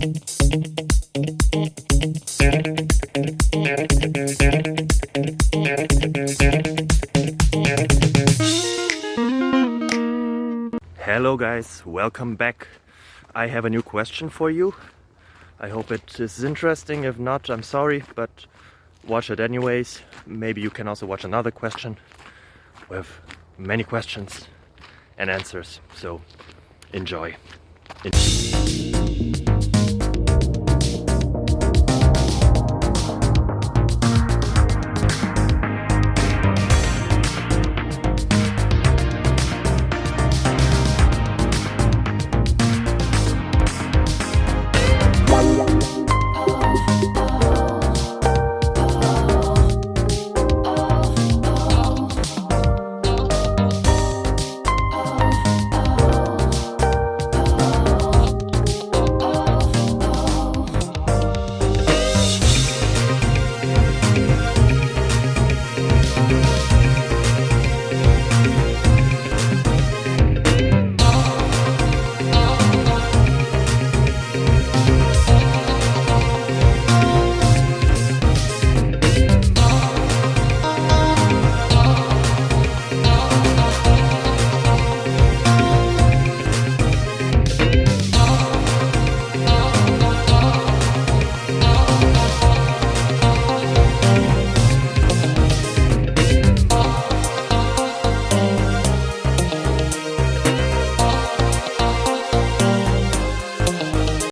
Hello guys, welcome back. I have a new question for you. I hope it is interesting. If not, I'm sorry, but watch it anyways. Maybe you can also watch another question with many questions and answers. So enjoy.